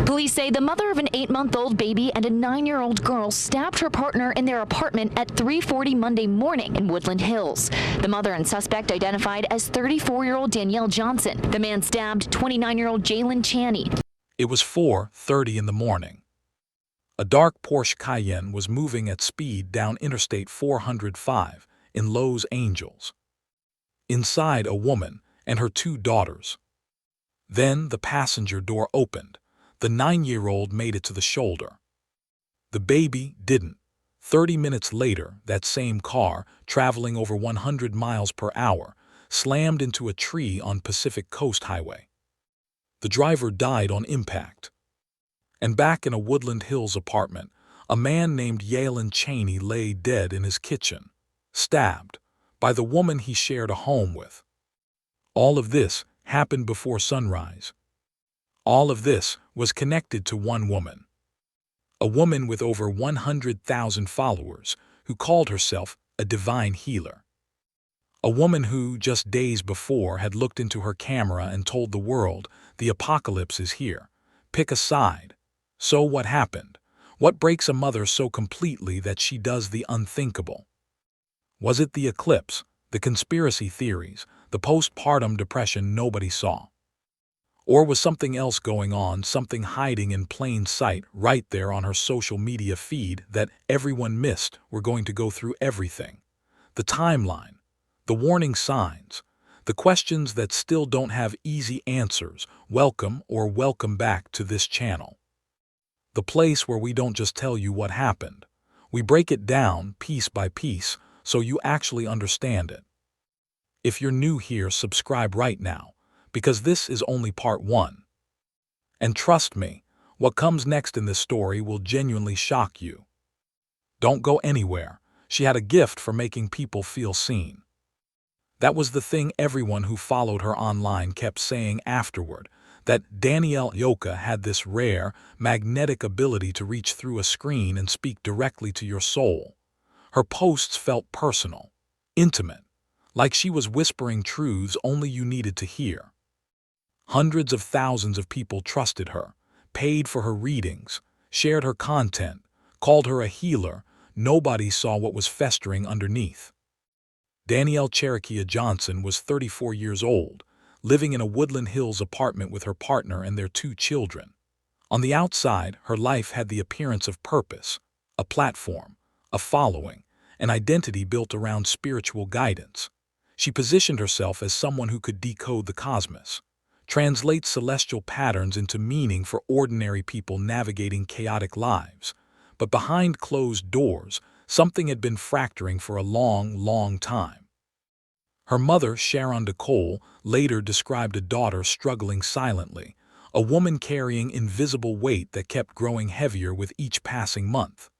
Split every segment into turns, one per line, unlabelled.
Police say the mother of an 8-month-old baby and a 9-year-old girl stabbed her partner in their apartment at 3:40 Monday morning in Woodland Hills. The mother and suspect identified as 34-year-old Danielle Johnson. The man stabbed 29-year-old Jaelen Chaney.
It was 4:30 in the morning. A dark Porsche Cayenne was moving at speed down Interstate 405 in Los Angeles. Inside, a woman and her 2 daughters. Then the passenger door opened. The 9-year-old made it to the shoulder. The baby didn't. 30 minutes later, that same car, traveling over 100 miles per hour, slammed into a tree on Pacific Coast Highway. The driver died on impact. And back in a Woodland Hills apartment, a man named Jaelen Chaney lay dead in his kitchen, stabbed by the woman he shared a home with. All of this happened before sunrise. All of this was connected to one woman. A woman with over 100,000 followers who called herself a divine healer. A woman who, just days before, had looked into her camera and told the world, "The apocalypse is here. Pick a side." So what happened? What breaks a mother so completely that she does the unthinkable? Was it the eclipse, the conspiracy theories, the postpartum depression nobody saw? Or was something else going on, something hiding in plain sight right there on her social media feed that everyone missed? We're going to go through everything. The timeline, the warning signs, the questions that still don't have easy answers. Welcome or welcome back to this channel. The place where we don't just tell you what happened. We break it down piece by piece so you actually understand it. If you're new here, subscribe right now, because this is only part 1. And trust me, what comes next in this story will genuinely shock you. Don't go anywhere. She had a gift for making people feel seen. That was the thing everyone who followed her online kept saying afterward, that Danielle Ayoka had this rare, magnetic ability to reach through a screen and speak directly to your soul. Her posts felt personal, intimate, like she was whispering truths only you needed to hear. Hundreds of thousands of people trusted her, paid for her readings, shared her content, called her a healer. Nobody saw what was festering underneath. Danielle Johnson was 34 years old, living in a Woodland Hills apartment with her partner and their 2 children. On the outside, her life had the appearance of purpose, a platform, a following, an identity built around spiritual guidance. She positioned herself as someone who could decode the cosmos, translate celestial patterns into meaning for ordinary people navigating chaotic lives. But behind closed doors, something had been fracturing for a long, long time. Her mother, Sharon Nicole, later described a daughter struggling silently, a woman carrying invisible weight that kept growing heavier with each passing month.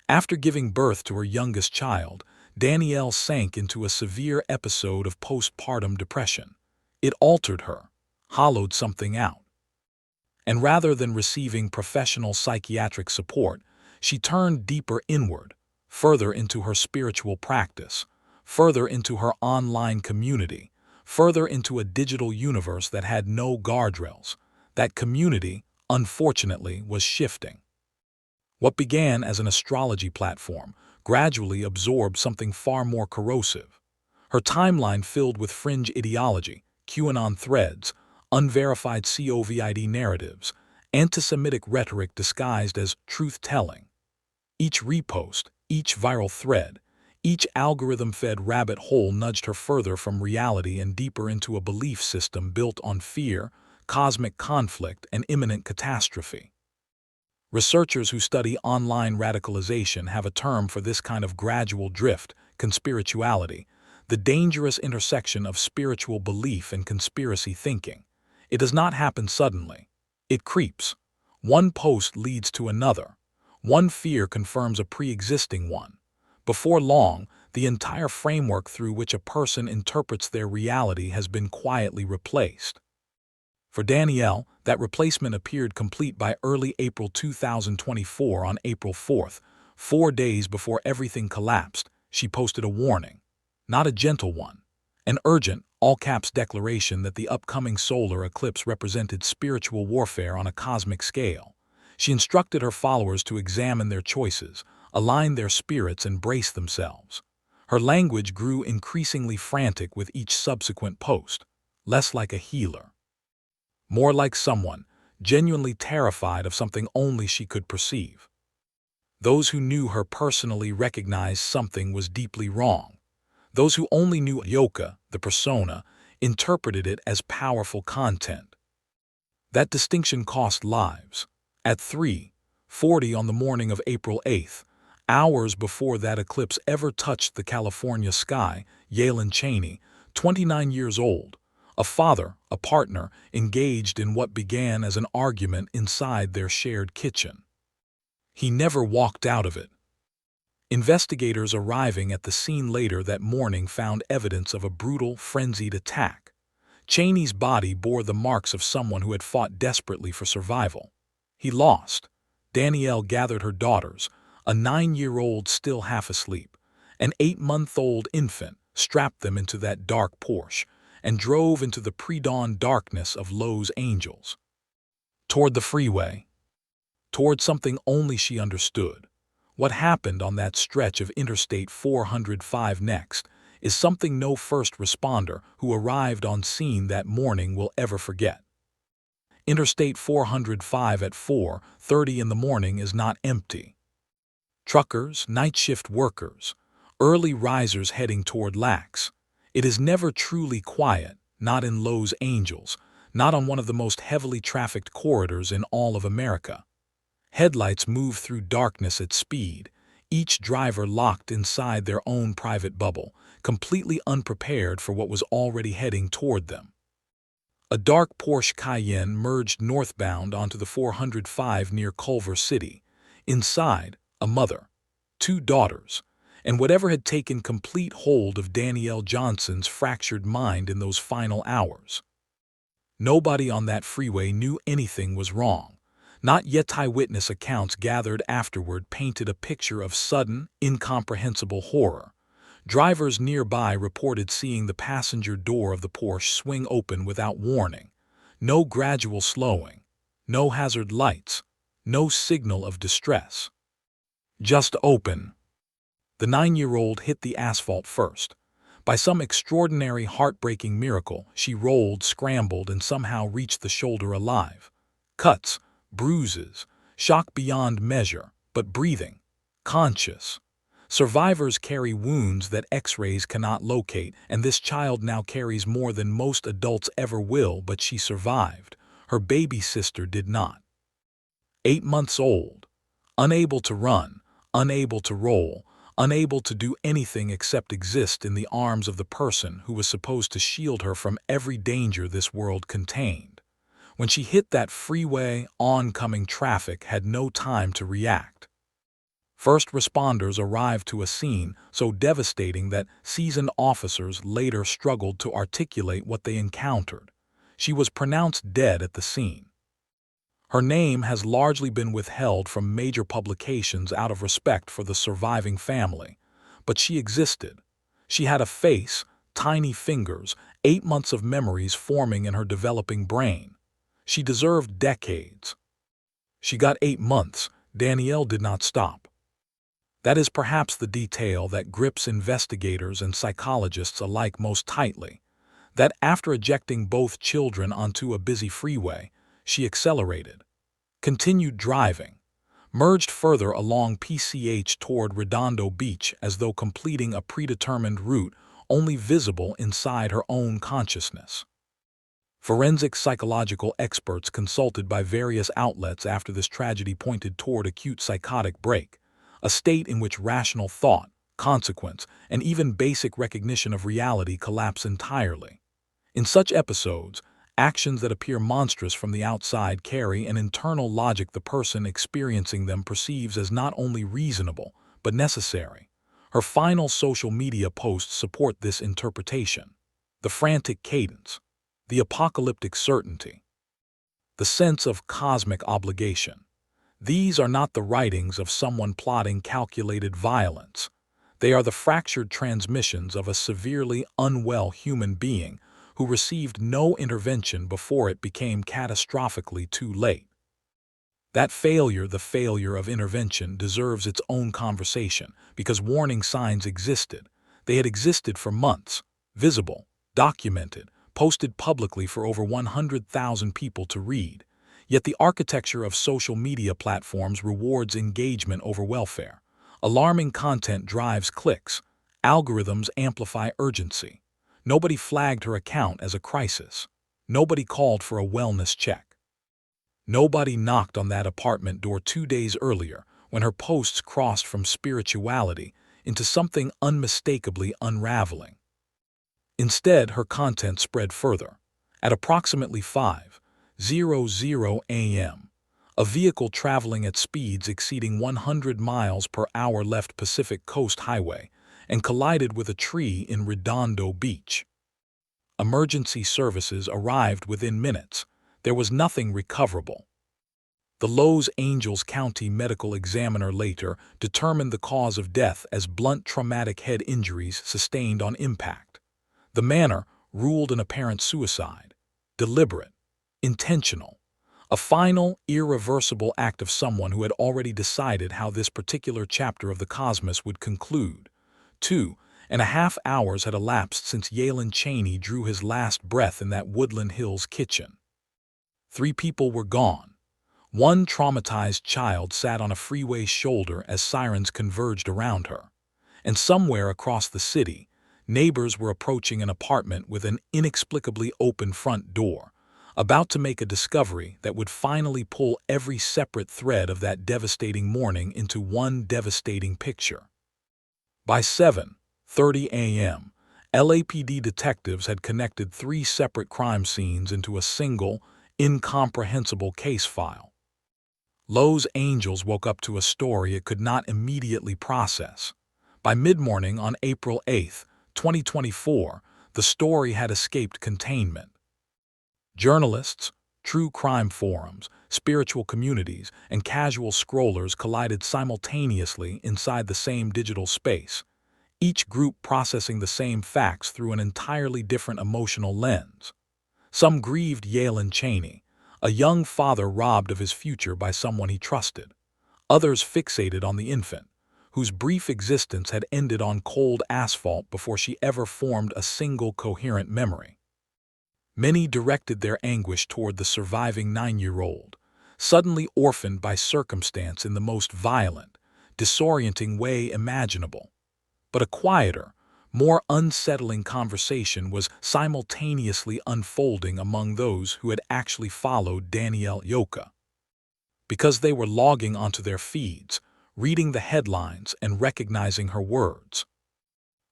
After giving birth to her youngest child, Danielle sank into a severe episode of postpartum depression. It altered her, hollowed something out. And rather than receiving professional psychiatric support, she turned deeper inward, further into her spiritual practice, further into her online community, further into a digital universe that had no guardrails. That community, unfortunately, was shifting. What began as an astrology platform gradually absorbed something far more corrosive. Her timeline filled with fringe ideology, QAnon threads, unverified COVID narratives, anti-Semitic rhetoric disguised as truth-telling. Each repost, each viral thread, each algorithm-fed rabbit hole nudged her further from reality and deeper into a belief system built on fear, cosmic conflict, and imminent catastrophe. Researchers who study online radicalization have a term for this kind of gradual drift: conspirituality, the dangerous intersection of spiritual belief and conspiracy thinking. It does not happen suddenly. It creeps. One post leads to another. One fear confirms a pre-existing one. Before long, the entire framework through which a person interprets their reality has been quietly replaced. For Danielle, that replacement appeared complete by early April 2024. On April 4th, 4 days before everything collapsed, she posted a warning. Not a gentle one. An urgent, all-caps declaration that the upcoming solar eclipse represented spiritual warfare on a cosmic scale. She instructed her followers to examine their choices, align their spirits, and brace themselves. Her language grew increasingly frantic with each subsequent post, less like a healer, more like someone genuinely terrified of something only she could perceive. Those who knew her personally recognized something was deeply wrong. Those who only knew Ayoka, the persona, interpreted it as powerful content. That distinction cost lives. At 3:40 on the morning of April 8th, hours before that eclipse ever touched the California sky, Jaelen Chaney, 29 years old, a father, a partner, engaged in what began as an argument inside their shared kitchen. He never walked out of it. Investigators arriving at the scene later that morning found evidence of a brutal, frenzied attack. Chaney's body bore the marks of someone who had fought desperately for survival. He lost. Danielle gathered her daughters, a 9-year-old still half asleep, an 8-month-old infant, strapped them into that dark Porsche, and drove into the pre-dawn darkness of Los Angeles. Toward the freeway. Toward something only she understood. What happened on that stretch of Interstate 405 next is something no first responder who arrived on scene that morning will ever forget. Interstate 405 at 4:30 in the morning is not empty. Truckers, night shift workers, early risers heading toward Lax. It is never truly quiet, not in Los Angeles, not on one of the most heavily trafficked corridors in all of America. Headlights move through darkness at speed, each driver locked inside their own private bubble, completely unprepared for what was already heading toward them. A dark Porsche Cayenne merged northbound onto the 405 near Culver City. Inside, a mother, 2 daughters, and whatever had taken complete hold of Danielle Johnson's fractured mind in those final hours. Nobody on that freeway knew anything was wrong. Not yet eyewitness accounts gathered afterward painted a picture of sudden, incomprehensible horror. Drivers nearby reported seeing the passenger door of the Porsche swing open without warning. No gradual slowing, no hazard lights, no signal of distress. Just open. The 9-year-old hit the asphalt first. By some extraordinary, heartbreaking miracle, she rolled, scrambled, and somehow reached the shoulder alive. Cuts, bruises, shock beyond measure, but breathing, conscious. Survivors carry wounds that X-rays cannot locate, and this child now carries more than most adults ever will, but she survived. Her baby sister did not. 8 months old, unable to run, unable to roll, unable to do anything except exist in the arms of the person who was supposed to shield her from every danger this world contained. When she hit that freeway, oncoming traffic had no time to react. First responders arrived to a scene so devastating that seasoned officers later struggled to articulate what they encountered. She was pronounced dead at the scene. Her name has largely been withheld from major publications out of respect for the surviving family, but she existed. She had a face, tiny fingers, 8 months of memories forming in her developing brain. She deserved decades. She got 8 months. Danielle did not stop. That is perhaps the detail that grips investigators and psychologists alike most tightly, that after ejecting both children onto a busy freeway, she accelerated, continued driving, merged further along PCH toward Redondo Beach as though completing a predetermined route only visible inside her own consciousness. Forensic psychological experts consulted by various outlets after this tragedy pointed toward acute psychotic break, a state in which rational thought, consequence, and even basic recognition of reality collapse entirely. In such episodes, actions that appear monstrous from the outside carry an internal logic the person experiencing them perceives as not only reasonable, but necessary. Her final social media posts support this interpretation. The frantic cadence, the apocalyptic certainty, the sense of cosmic obligation. These are not the writings of someone plotting calculated violence. They are the fractured transmissions of a severely unwell human being who received no intervention before it became catastrophically too late. That failure, the failure of intervention, deserves its own conversation because warning signs existed. They had existed for months, visible, documented, posted publicly for over 100,000 people to read. Yet the architecture of social media platforms rewards engagement over welfare. Alarming content drives clicks. Algorithms amplify urgency. Nobody flagged her account as a crisis. Nobody called for a wellness check. Nobody knocked on that apartment door 2 days earlier when her posts crossed from spirituality into something unmistakably unraveling. Instead, her content spread further. At approximately 5:00 a.m., a vehicle traveling at speeds exceeding 100 miles per hour left Pacific Coast Highway and collided with a tree in Redondo Beach. Emergency services arrived within minutes. There was nothing recoverable. The Los Angeles County medical examiner later determined the cause of death as blunt traumatic head injuries sustained on impact. The manner ruled an apparent suicide, deliberate, intentional, a final, irreversible act of someone who had already decided how this particular chapter of the cosmos would conclude. 2.5 hours had elapsed since Jaelen Chaney drew his last breath in that Woodland Hills kitchen. 3 people were gone. 1 traumatized child sat on a freeway shoulder as sirens converged around her. And somewhere across the city, neighbors were approaching an apartment with an inexplicably open front door, about to make a discovery that would finally pull every separate thread of that devastating morning into one devastating picture. By 7:30 a.m., LAPD detectives had connected 3 separate crime scenes into a single, incomprehensible case file. Los Angeles woke up to a story it could not immediately process. By mid-morning on April 8, 2024, the story had escaped containment. Journalists, true crime forums, spiritual communities, and casual scrollers collided simultaneously inside the same digital space, each group processing the same facts through an entirely different emotional lens. Some grieved Jaelen Chaney, a young father robbed of his future by someone he trusted. Others fixated on the infant, whose brief existence had ended on cold asphalt before she ever formed a single coherent memory. Many directed their anguish toward the surviving 9-year-old, suddenly orphaned by circumstance in the most violent, disorienting way imaginable. But a quieter, more unsettling conversation was simultaneously unfolding among those who had actually followed Danielle Ayoka. Because they were logging onto their feeds, reading the headlines and recognizing her words.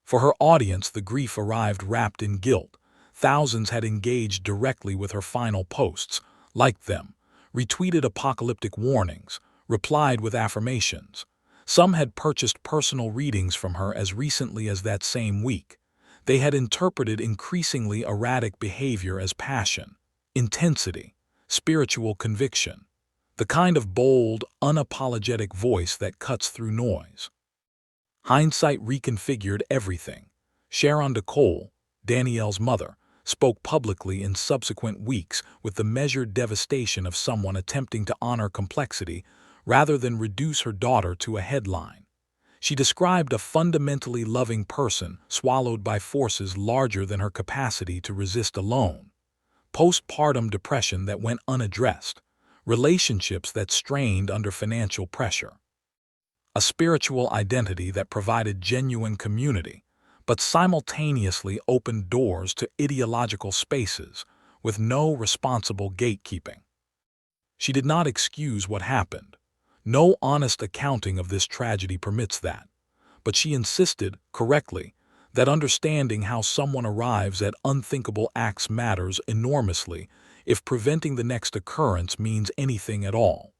For her audience, the grief arrived wrapped in guilt. Thousands had engaged directly with her final posts, liked them, retweeted apocalyptic warnings, replied with affirmations. Some had purchased personal readings from her as recently as that same week. They had interpreted increasingly erratic behavior as passion, intensity, spiritual conviction, the kind of bold, unapologetic voice that cuts through noise. Hindsight reconfigured everything. Sharon Nicole, Danielle's mother, spoke publicly in subsequent weeks with the measured devastation of someone attempting to honor complexity rather than reduce her daughter to a headline. She described a fundamentally loving person swallowed by forces larger than her capacity to resist alone. Postpartum depression that went unaddressed. Relationships that strained under financial pressure. A spiritual identity that provided genuine community, but simultaneously opened doors to ideological spaces with no responsible gatekeeping. She did not excuse what happened. No honest accounting of this tragedy permits that. But she insisted, correctly, that understanding how someone arrives at unthinkable acts matters enormously if preventing the next occurrence means anything at all.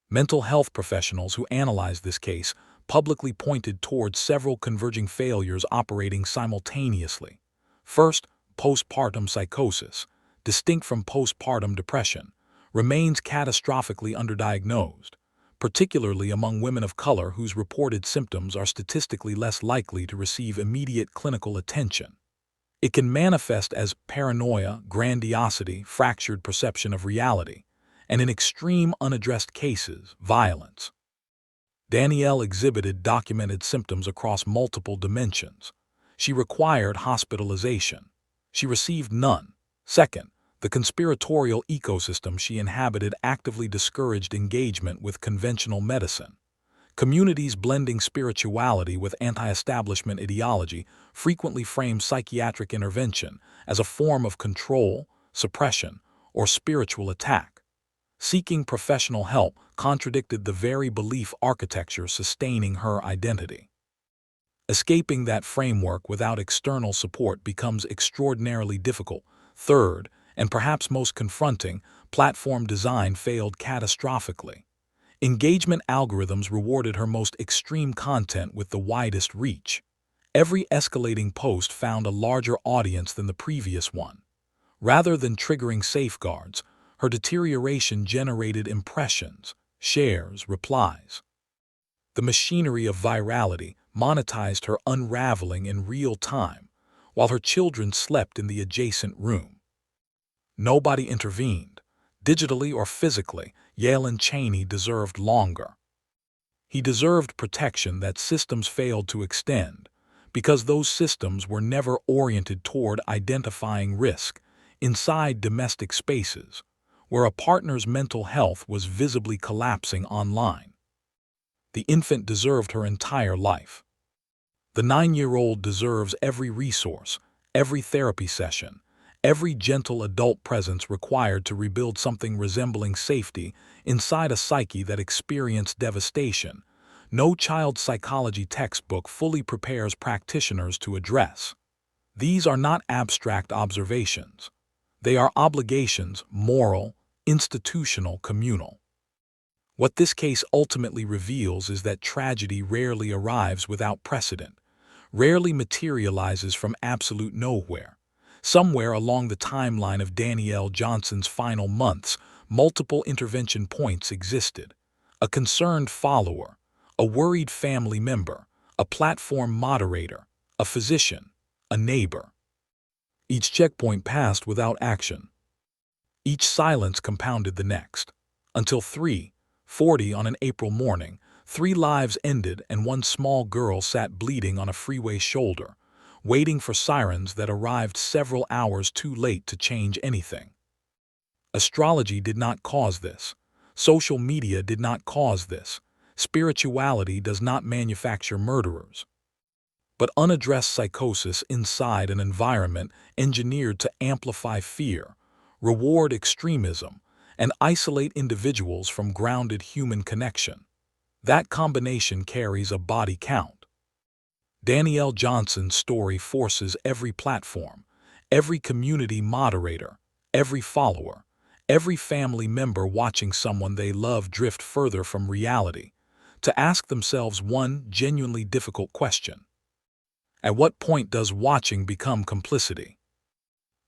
Mental health professionals who analyzed this case publicly pointed towards several converging failures operating simultaneously. First, postpartum psychosis, distinct from postpartum depression, remains catastrophically underdiagnosed, particularly among women of color whose reported symptoms are statistically less likely to receive immediate clinical attention. It can manifest as paranoia, grandiosity, fractured perception of reality, and in extreme unaddressed cases, violence. Danielle exhibited documented symptoms across multiple dimensions. She required hospitalization. She received none. Second, the conspiratorial ecosystem she inhabited actively discouraged engagement with conventional medicine. Communities blending spirituality with anti-establishment ideology frequently frame psychiatric intervention as a form of control, suppression, or spiritual attack. Seeking professional help contradicted the very belief architecture sustaining her identity. Escaping that framework without external support becomes extraordinarily difficult. Third, and perhaps most confronting, platform design failed catastrophically. Engagement algorithms rewarded her most extreme content with the widest reach. Every escalating post found a larger audience than the previous one. Rather than triggering safeguards, her deterioration generated impressions, shares, replies. The machinery of virality monetized her unraveling in real time, while her children slept in the adjacent room. Nobody intervened. Digitally or physically, Jaelen Chaney deserved longer. He deserved protection that systems failed to extend, because those systems were never oriented toward identifying risk inside domestic spaces, where a partner's mental health was visibly collapsing online. The infant deserved her entire life. The 9-year-old deserves every resource, every therapy session, every gentle adult presence required to rebuild something resembling safety inside a psyche that experienced devastation. No child psychology textbook fully prepares practitioners to address. These are not abstract observations. They are obligations, moral, institutional, communal. What this case ultimately reveals is that tragedy rarely arrives without precedent, rarely materializes from absolute nowhere. Somewhere along the timeline of Danielle Johnson's final months, multiple intervention points existed. A concerned follower, a worried family member, a platform moderator, a physician, a neighbor. Each checkpoint passed without action. Each silence compounded the next, until 3:40 on an April morning, 3 lives ended and one small girl sat bleeding on a freeway shoulder, waiting for sirens that arrived several hours too late to change anything. Astrology did not cause this. Social media did not cause this. Spirituality does not manufacture murderers. But unaddressed psychosis inside an environment engineered to amplify fear, reward extremism, and isolate individuals from grounded human connection. That combination carries a body count. Danielle Johnson's story forces every platform, every community moderator, every follower, every family member watching someone they love drift further from reality, to ask themselves one genuinely difficult question. At what point does watching become complicity?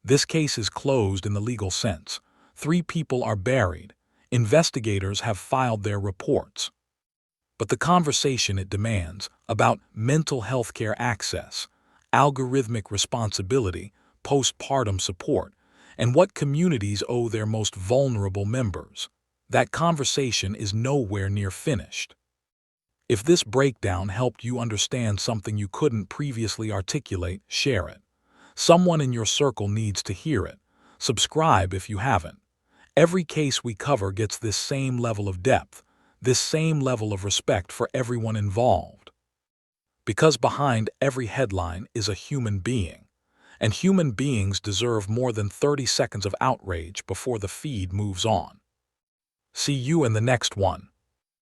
This case is closed in the legal sense. 3 people are buried. Investigators have filed their reports. But the conversation it demands about mental health care access, algorithmic responsibility, postpartum support, and what communities owe their most vulnerable members, that conversation is nowhere near finished. If this breakdown helped you understand something you couldn't previously articulate, share it. Someone in your circle needs to hear it. Subscribe if you haven't. Every case we cover gets this same level of depth, this same level of respect for everyone involved. Because behind every headline is a human being, and human beings deserve more than 30 seconds of outrage before the feed moves on. See you in the next one.